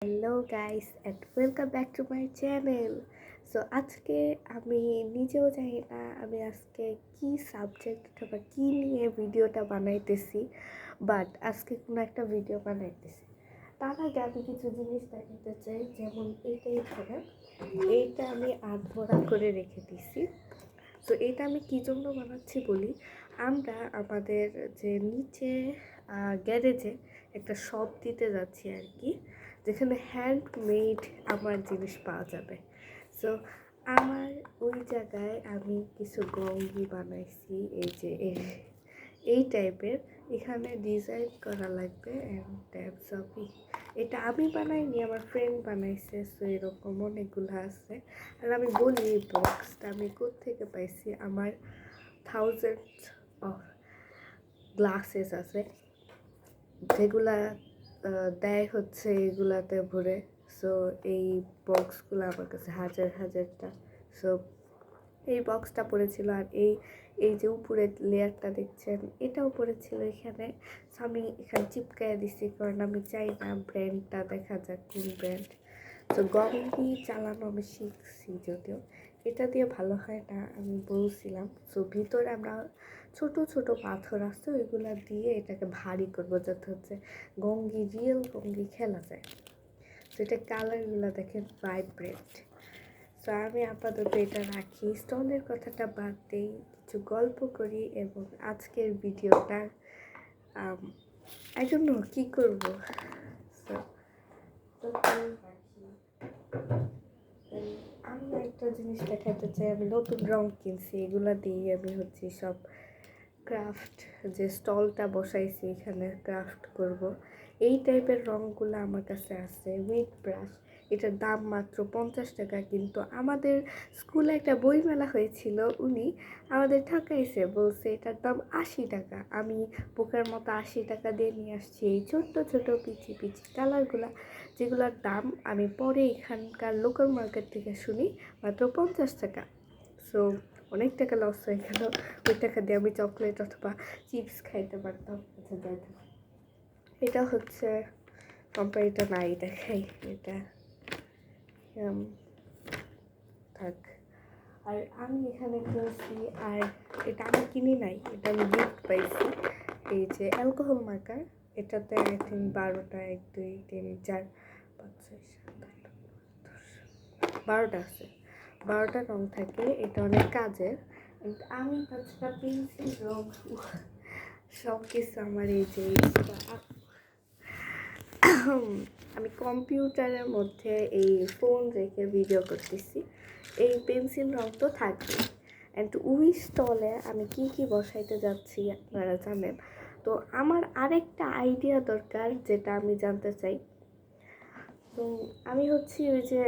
Hello guys and welcome back to my channel. So আজকে আমি নিজেও জানি না আমি আজকে কি সাবজেক্ট অথবা কী নিয়ে ভিডিওটা বানাইতেছি, বাট আজকে কোনো একটা ভিডিও বানাইতেছি। তার আগে আমি কিছু জিনিস দেখাতে চাই, যেমন এইটাই ধরেন, এইটা আমি আধমরা করে রেখে দিছি। তো এটা আমি কী জন্য বানাচ্ছি বলি, আমরা আমাদের যে নিচে গ্যারেজে একটা শপ দিতে যাচ্ছি আর কি, যেখানে হ্যান্ডমেড আমার জিনিস পাওয়া যাবে। সো আমার ওই জায়গায় আমি কিছু গঙ্গি বানাইছি, এই যে এই টাইপের। এখানে ডিজাইন করা লাগবে অ্যান্ড টাইপস অফ। এটা আমি বানাইনি, আমার ফ্রেন্ড বানাইছে। সো এরকম অনেকগুলো আছে। আর আমি বলি এই বক্সটা আমি কোত্থেকে পাইছি। আমার থাউজেন্ডস অফ গ্লাসেস আছে যেগুলা দেয় হচ্ছে এগুলাতে ভরে। সো এই বক্সগুলো আমার কাছে হাজারটা। সো এই বক্সটা পড়েছিল, আর এই এই যে উপরের লেয়ারটা দেখছেন এটাও পড়েছিল এখানে। সো আমি এখানে চিপকায় দিছি, কারণ আমি চাই না ব্র্যান্ডটা দেখা যাক কোন ব্র্যান্ড। তো গঙ্গি চালানো আমি শিখছি, যদিও এটা দিয়ে ভালো হয় না আমি বলছিলাম। সো ভিতরে আমরা ছোট ছোট পাথর আছে, ওইগুলা দিয়ে এটাকে ভারী করবো, যাতে হচ্ছে গঙ্গি রিয়েল গঙ্গি খেলা যায়। তো এটা কালারগুলো দেখেন ভাইব্রেন্ট। সো আমি আপাতত এটা রাখি, স্টলের কথাটা বাদ দিই, কিছু গল্প করি। এবং আজকের ভিডিওটা জন্য কী করবো, সো আমি একটা জিনিস দেখাতে চাই। আমি নতুন রং কিনছি, এগুলা দিয়ে আমি হচ্ছে সব ক্রাফট, যে স্টলটা বসাইছি এখানে ক্রাফট করব। এই টাইপের রঙগুলো আমার কাছে আছে। উইড ব্রাশ, এটার দাম মাত্র 50 টাকা, কিন্তু আমাদের স্কুলে একটা বইমেলা হয়েছিল, উনি আমাদের ঠকাইছে, বলছে এটার দাম 80 টাকা। আমি বোকার মতো 80 টাকা দিয়ে নিয়ে আসছি এই ছোট্ট ছোট পিচি পিচি কালারগুলা, যেগুলোর দাম আমি পরে এখানকার লোকাল মার্কেট থেকে শুনি মাত্র 50 টাকা। সো অনেক টাকা লস হয়ে গেল। ওই টাকা দিয়ে আমি চকলেট অথবা চিপস খাইতে পারতাম। আচ্ছা যাই হোক, এটা হচ্ছে কোম্পানিটা নাই দেখাই, এটা থাক। আর আমি এখানে কিনছি, আর এটা আমি কিনি নাই, এটা আমি গিফট পাইছি। এই যে অ্যালকোহল মার্কার, এটাতে আই থিঙ্ক 12টা 1 2 3 4 5 6 7 8 12টা আছে, 12টা রং থাকে। এটা অনেক কাজের। আমি তাছাড়া পেন্সিল রং সব কিছু আমার এই যে আমি কম্পিউটারের মধ্যে এই ফোন রেখে ভিডিও করতেছি। এই পেন্সিল রং তো থাকবে। অ্যান্ড ওই স্টলে আমি কি কি বসাইতে যাচ্ছি আপনারা জানেন। তো আমার আরেকটা আইডিয়া দরকার, যেটা আমি জানতে চাই। তো আমি হচ্ছে ওই যে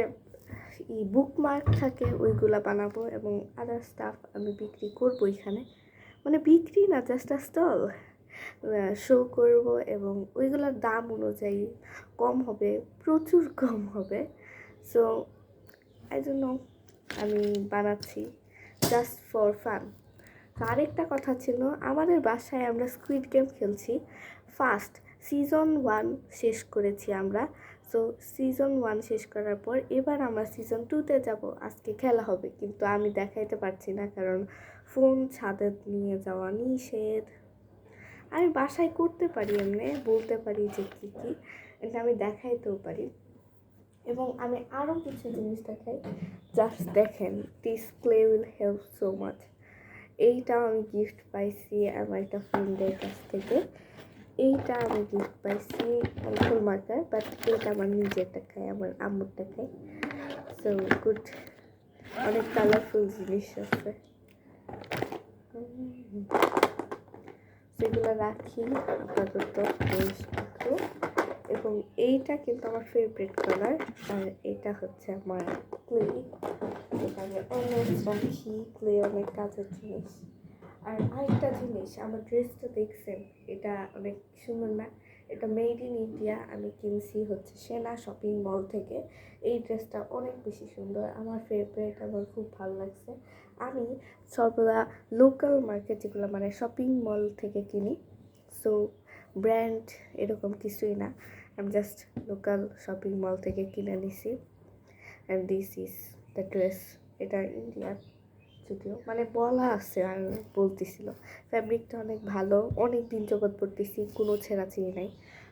বুকমার্ক থাকে ওইগুলা বানাবো, এবং আদার স্টাফ আমি বিক্রি করবো এখানে। মানে বিক্রি না, জাস্ট স্টল শো করব, এবং ওইগুলোর দাম অনুযায়ী কম হবে, প্রচুর কম হবে। সো এই জন্য আমি বানাচ্ছি জাস্ট ফর ফান। তো আরেকটা কথা ছিল, আমাদের বাসায় আমরা স্কুইড গেম খেলছি। ফার্স্ট সিজন 1 শেষ করেছি আমরা। সো সিজন 1 শেষ করার পর এবার আমরা সিজন 2তে যাব। আজকে খেলা হবে, কিন্তু আমি দেখাইতে পারছি না, কারণ ফোন ছাদে নিয়ে যাওয়া নিষেধ। আমি বাসায় করতে পারি, এমনি বলতে পারি যে কী কী, এটা আমি দেখাইতেও পারি। এবং আমি আরও কিছু জিনিস দেখাই, জাস্ট দেখেন, this clay will help so much. এইটা আমি গিফট পাইছি আমার একটা ফ্রেন্ডের কাছ থেকে। এইটা আমি গিফট পাইছি অল্পল মার্কার, বাট এইটা আমার নিজের টাকায়, আমার আম্মুর টাকায়। সো গুড, অনেক কালারফুল জিনিস আছে, সেগুলো রাখি আপাতত জিনিসপত্র। এবং এইটা কিন্তু আমার ফেভারিট কালার, আর এটা হচ্ছে আমার ক্লে, যেটা আমি অনেক রাখি। ক্লে অনেক কাজের জিনিস। আর আরেকটা জিনিস, আমার ড্রেসটা দেখছেন, এটা অনেক সুন্দর না? এটা মেড ইন ইন্ডিয়া, আমি কিনছি হচ্ছে সেনা শপিং মল থেকে। এই ড্রেসটা অনেক বেশি সুন্দর, আমার ফেভারিট, আমার খুব ভালো লাগছে। আমি সর্বদা লোকাল মার্কেট, যেগুলো মানে শপিং মল থেকে কিনি। সো ব্র্যান্ড এরকম কিছুই না। আমি জাস্ট লোকাল শপিং মল থেকে কিনে নিছি। And this is the dress. এটা ইন্ডিয়ান যদিও, মানে বলা আছে আর বলতেছিল ফ্যাব্রিকটা অনেক ভালো, অনেক দিন জগৎ পড়তেছি, কোনো ছেঁড়াছিঁড়ি নাই।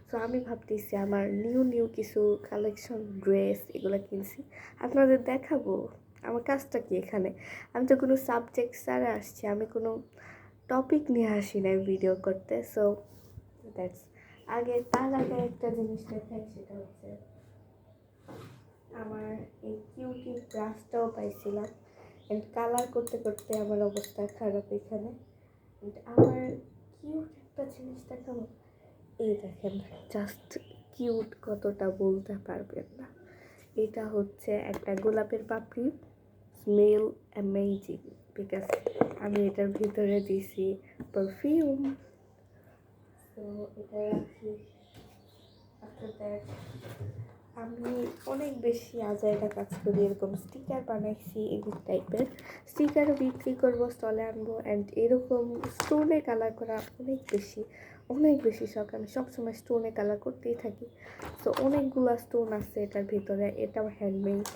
সো আমি ভাবতেছি আমার নিউ কিছু কালেকশন ড্রেস এগুলো কিনছি, আপনাদের দেখাবো। আমার কাজটা কি এখানে? আমি তো কোনো সাবজেক্ট ছাড়া আসছি, আমি কোনো টপিক নিয়ে আসি না ভিডিও করতে। সো দ্যাটস তার আগে একটা জিনিস দেখাই, সেটা হচ্ছে আমার এই কিউটি ব্রাশটাও পাইছিলাম, অ্যান্ড কালার করতে করতে আমার অবস্থা খারাপ এখানে। আমার কিউট একটা জিনিস দেখাবো, এই দেখেন, জাস্ট কিউট কতটা বলতে পারবেন না। এটা হচ্ছে একটা গোলাপের পাপড়ি, স্মেল অ্যামেজিং, বিকজ আমি এটার ভিতরে দিছি পারফিউম। তো এটা রাখি। আফটার দ্যাট আমি অনেক বেশি আজাইরা কাজ করি, এরকম স্টিকার বানাইছি, এগুলো টাইপের স্টিকারও বিক্রি করবো, স্টলে আনবো। অ্যান্ড এরকম স্টোনে কালার করা অনেক বেশি শখ। আমি সবসময় স্টোনে কালার করতেই থাকি। সো অনেকগুলো স্টোন আছে এটার ভিতরে, এটাও হ্যান্ডমেড।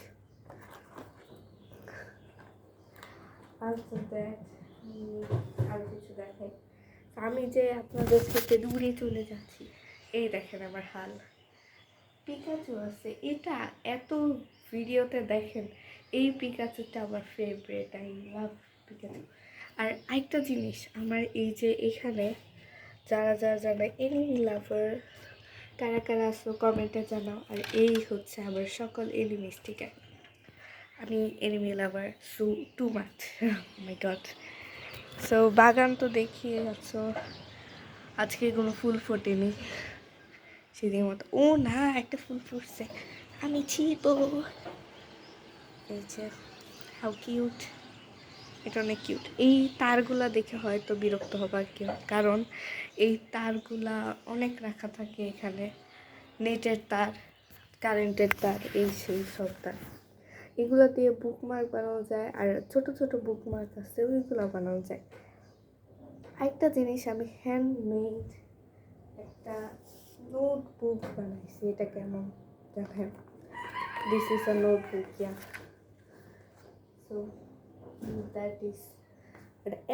আর কিছু দেখাই, আমি যে আপনাদের থেকে দূরে চলে যাচ্ছি, এই দেখেন আমার হাল। পিকাচু আছে, এটা এত ভিডিওতে দেখেন, এই পিকাচুটা আমার ফেভারিট, আই লাভ পিকাচু। আর আরেকটা জিনিস, আমার এই যে এখানে যারা জানে এনিমি লাভার কারা কারা আসো কমেন্টে জানাও। আর এই হচ্ছে আমার সকল এনিমি স্টিকার। আমি এনিমি লাভার টু মাচ, মাই গড। সো বাগান তো দেখিয়ে যাচ্ছ, আজকে কোনো ফুল ফোটেনি সেদিন মতো। ও না, একটা ফুল ফুটছে, আমি ছিপ। এই যে হাউ কিউট, এটা অনেক কিউট। এই তারগুলা দেখে হয়তো বিরক্ত হবার কেউ, কারণ এই তারগুলা অনেক রাখা থাকে এখানে, নেটের তার, কারেন্টের তার, এই সেই সব তার। এগুলো দিয়ে বুকমার্ক বানানো যায়, আর ছোট ছোট বুকমার্ক আছে ওইগুলো বানানো যায়। আরেকটা জিনিস, আমি হ্যান্ডমেড একটা নোটবুক বানাইছি। এটা কেমন দেখেন, this is a notebook, yeah. So that is.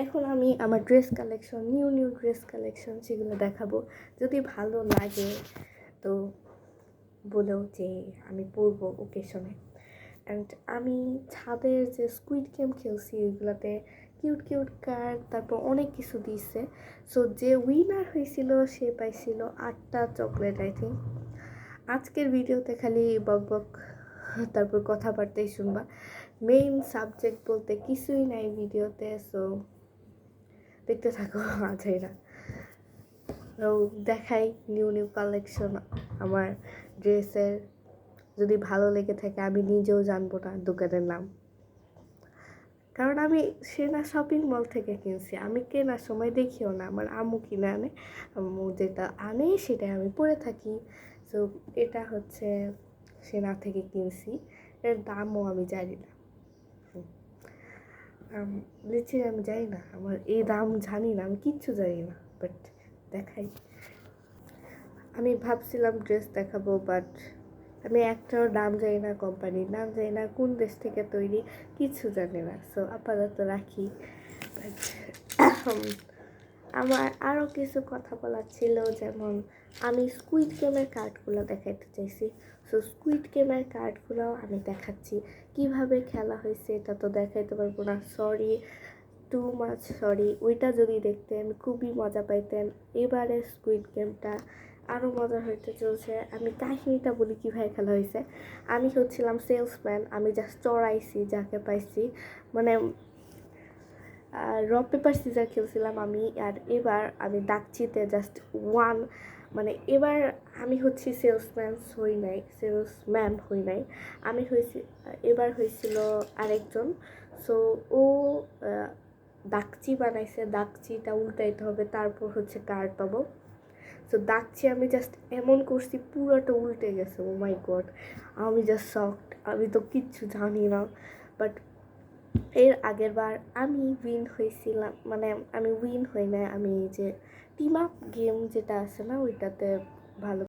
এখন আমি আমার dress collection, new dress collection, সেগুলো দেখাবো। যদি ভালো লাগে তো বলেও যে আমি পরবো ওকেশনে। অ্যান্ড আমি ছাদের যে স্কুইড গেম খেলছি, ওইগুলোতে কিউট কার্ড, তারপর অনেক কিছু দিয়েছে। সো যে উইনার হয়েছিল সে পাইছিল 8টা চকলেট, আই থিঙ্ক। আজকের ভিডিওতে খালি বক তারপর কথাবার্তাই শুনবা, মেইন সাবজেক্ট বলতে কিছুই নাই ভিডিওতে। সো দেখতে থাকো আজাইরা। তো দেখাই নিউ কালেকশন আমার ড্রেসের। যদি ভালো লেগে থাকে, আমি নিজেও জানবো না দোকানের নাম, কারণ আমি সেনা শপিং মল থেকে কিনছি। আমি কেনার সময় দেখিও না, আমার আম্মু কিনে আনে, আম্মু যেটা আনে সেটাই আমি পরে থাকি। সো এটা হচ্ছে সেনা থেকে কিনছি, এর দামও আমি জানি না, লিচির আমি জানি না, আমার এই দাম জানি না, আমি কিচ্ছু জানি না। বাট দেখাই, আমি ভাবছিলাম ড্রেস দেখাবো, বাট আমি একটাও নাম জানি না, কোম্পানির নাম জানি না, কোন দেশ থেকে তৈরি, কিছু জানি না। সো আপাতত রাখি। আমার আরও কিছু কথা বলার ছিল, যেমন আমি স্কুইড গেমের কার্ডগুলো দেখাইতে চাইছি। সো স্কুইড গেমের কার্ডগুলোও আমি দেখাচ্ছি, কিভাবে খেলা হয়েছে। এটা তো দেখাইতে পারবো না, সরি, টু মাচ সরি। ওইটা যদি দেখতেন খুবই মজা পাইতেন। এবারে স্কুইড গেমটা আরও মজা হইতে চলছে। আমি কাহিনিটা বলি কীভাবে খেলা হয়েছে। আমি হচ্ছিলাম সেলসম্যান, আমি জাস্ট চড়াইছি যাকে পাইছি, মানে রক পেপার সিজার খেলছিলাম আমি। আর এবার আমি ডাকচিতে জাস্ট মানে এবার আমি হচ্ছি সেলসম্যান হই নাই, আমি হয়েছি, এবার হয়েছিল আরেকজন। সো ও দাগচি বানাইছে, দাগচিটা উল্টাইতে হবে, তারপর হচ্ছে কার্ড পাবো। সো দাগচি আমি জাস্ট এমন করছি, পুরোটা উল্টে গেছে। ও মাই গড, আমি জাস্ট শকড, আমি তো কিচ্ছু জানি না। বাট এর আগের বার আমি উইন হয়েছিলাম, মানে আমি উইন হই না, আমি যে টিম আপ গেম যেটা আছে না, ওইটাতে ভালো